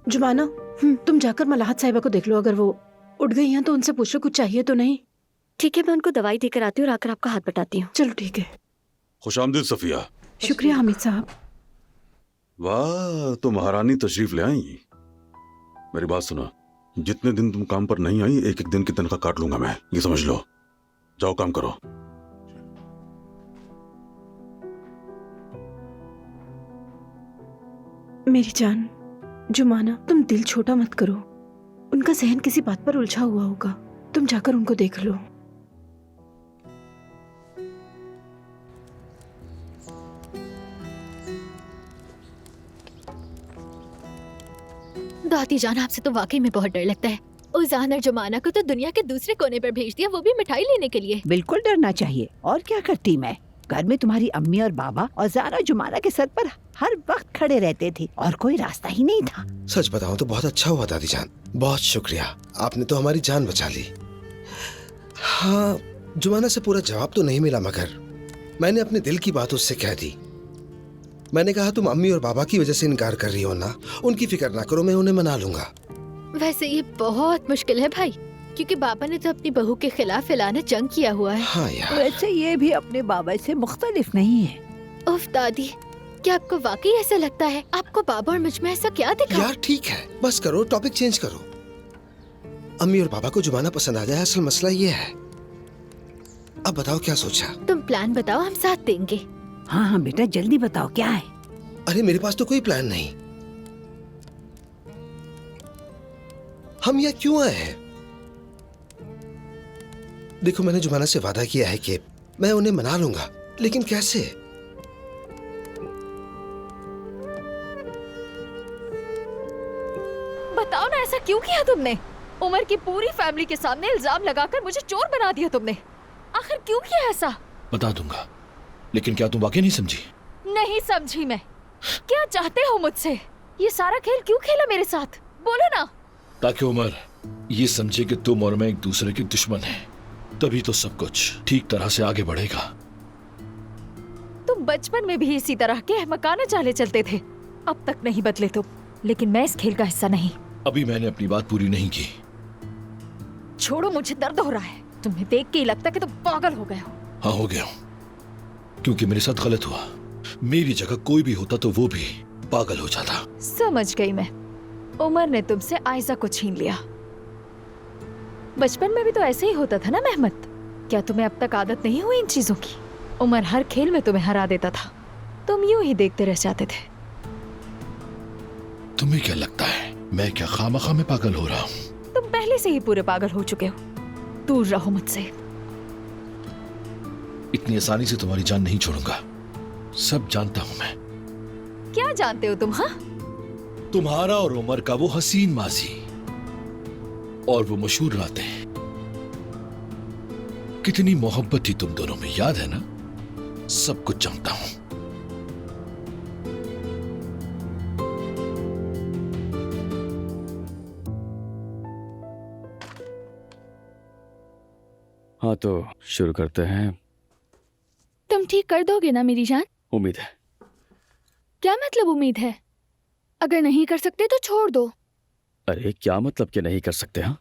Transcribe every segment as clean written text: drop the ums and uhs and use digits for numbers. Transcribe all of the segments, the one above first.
जुमाना, तुम जाकर मलाहत साहिबा को देख लो, अगर वो उठ गई हैं तो उनसे पूछ लो कुछ चाहिए तो नहीं। ठीक है, मैं उनको दवाई देकर आती हूँ और आकर आपका हाथ बटाती हूँ। चलो ठीक है। खुशामदीद सफिया। शुक्रिया हामिद साहब। वाह, तो महारानी तशरीफ ले आई। मेरी बात सुनो, जितने दिन तुम काम पर नहीं आई एक एक दिन की तनख्वाह काट लूंगा मैं, ये समझ लो। जाओ काम करो। मेरी जान जुमाना, तुम दिल छोटा मत करो। उनका जहन किसी बात पर उलझा हुआ होगा, तुम जाकर उनको देख लो। दादी जान, आपसे तो वाकई में बहुत डर लगता है। उजान और जुमाना को तो दुनिया के दूसरे कोने पर भेज दिया, वो भी मिठाई लेने के लिए। बिल्कुल डरना चाहिए। और क्या करती मैं, घर में तुम्हारी अम्मी और बाबा और जाना जुमाना के सर पर हर वक्त खड़े रहते थे और कोई रास्ता ही नहीं था। सच बताऊं तो बहुत अच्छा हुआ दादी जान, बहुत शुक्रिया, आपने तो हमारी जान बचा ली। हाँ, जुमाना से पूरा जवाब तो नहीं मिला, मगर मैंने अपने दिल की बात उससे कह दी। मैंने कहा तुम अम्मी और बाबा की वजह से इनकार कर रही हो ना, उनकी फिक्र ना करो, मैं उन्हें मना लूंगा। वैसे ये बहुत मुश्किल है भाई, क्योंकि बाबा ने तो अपनी बहू के खिलाफ ऐलान जंग किया हुआ है। हाँ यार। वैसे ये भी अपने बाबा से मुख्तलिफ नहीं है। उफ दादी, क्या आपको वाकई ऐसा लगता है? आपको बाबा और मुझ में ऐसा क्या दिखा? यार ठीक है, बस करो, टॉपिक चेंज करो। अम्मी और बाबा को जुमाना पसंद आ जाए, असल मसला ये है। अब बताओ क्या सोचा? तुम प्लान बताओ, हम साथ देंगे। हाँ हाँ बेटा, जल्दी बताओ क्या है। अरे मेरे पास तो कोई प्लान नहीं। हम यहाँ क्यों आए हैं? देखो, मैंने जुमाना से वादा किया है कि मैं उन्हें मना लूंगा, लेकिन कैसे? बताओ ना, ऐसा क्यों किया तुमने? उमर की पूरी फैमिली के सामने इल्जाम लगाकर मुझे चोर बना दिया तुमने। आखिर क्यों किया ऐसा? बता दूंगा, लेकिन क्या तुम वाकई नहीं समझी? नहीं समझी मैं। क्या चाहते हो मुझसे? ये सारा खेल क्यों खेला मेरे साथ? बोलो ना। ताकि उमर ये समझे कि तुम और मैं एक दूसरे के दुश्मन हैं, तभी तो सब कुछ ठीक तरह से आगे बढ़ेगा। तुम बचपन में भी इसी तरह के अहमकाना चाले चलते थे, अब तक नहीं बदले तुम। लेकिन मैं इस खेल का हिस्सा नहीं। अभी मैंने अपनी बात पूरी नहीं की। छोड़ो, मुझे दर्द हो रहा है। तुम्हें देख के ही लगता है कि तुम पागल हो गए हो। हाँ, हो गया हूँ, क्योंकि मेरे साथ गलत हुआ। मेरी जगह कोई भी होता तो वो भी पागल हो जाता। समझ गई मैं। उमर ने तुमसे आयजा को छीन लिया। बचपन में भी तो ऐसे ही होता था ना मेहमत? क्या तुम्हें अब तक आदत नहीं हुई इन चीजों की? उमर हर खेल में तुम्हें हरा देता था, तुम यूं ही देखते रह जाते थे। तुम्हें क्या लगता है मैं क्या खामखा में पागल हो रहा हूँ? तुम पहले से ही पूरे पागल हो चुके हो। दूर रहो मुझसे। इतनी आसानी से तुम्हारी जान नहीं छोड़ूंगा, सब जानता हूँ मैं। क्या जानते हो तुम? हाँ, तुम्हारा और उमर का वो हसीन माजी और वो मशहूर रातें, कितनी मोहब्बत थी तुम दोनों में, याद है ना? सब कुछ जानता हूं। हाँ तो शुरू करते हैं। तुम ठीक कर दोगे ना मेरी जान? उम्मीद है। क्या मतलब उम्मीद है? अगर नहीं कर सकते तो छोड़ दो। अरे क्या मतलब कि नहीं कर सकते? हाँ,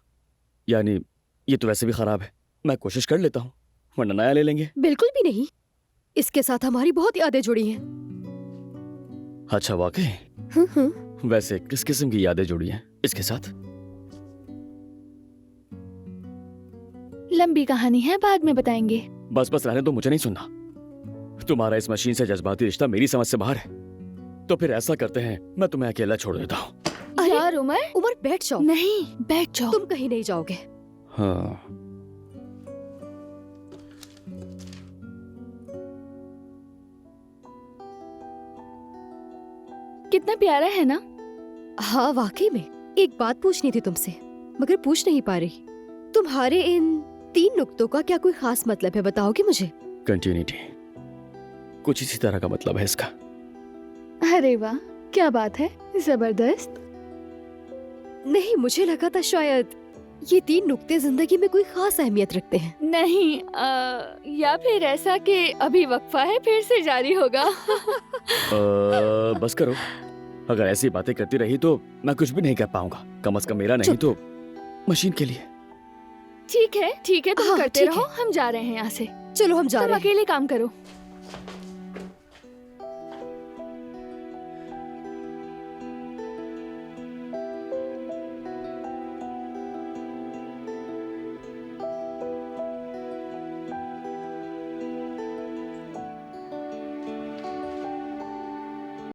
यानी ये तो वैसे भी खराब है, मैं कोशिश कर लेता हूँ, वरना नया ले लेंगे। बिल्कुल भी नहीं, इसके साथ हमारी बहुत यादें जुड़ी हैं। अच्छा वाकई? वैसे किस किस्म की यादें जुड़ी हैं इसके साथ? लंबी कहानी है, बाद में बताएंगे। बस बस रहने दो, मुझे नहीं सुनना। तुम्हारा इस मशीन से जज्बाती रिश्ता मेरी समझ से बाहर है। तो फिर ऐसा करते हैं, मैं तुम्हें अकेला छोड़ देता हूँ। यार उमर, उमर बैठ जाओ। नहीं, बैठ जाओ। तुम कहीं नहीं जाओगे। हाँ, कितना प्यारा है ना? हाँ वाकई में। एक बात पूछनी थी तुमसे, मगर पूछ नहीं पा रही। तुम्हारे इन 3 नुक्तों का क्या कोई खास मतलब है, बताओगे मुझे? कंटिन्यूटी, कुछ इसी तरह का मतलब है इसका। अरे वाह, क्या बात है, जबरदस्त। नहीं, मुझे लगा था शायद ये 3 नुक्ते जिंदगी में कोई खास अहमियत रखते हैं। नहीं, या फिर ऐसा कि अभी वक्फा है, फिर से जारी होगा। बस करो, अगर ऐसी बातें करती रही तो मैं कुछ भी नहीं कर पाऊंगा, कम से कम मेरा नहीं तो मशीन के लिए। ठीक है तुम हाँ, करते ठीक रहो, हम जा रहे हैं यहाँ से। चलो हम जा तुम रहे हैं। अकेले काम करो।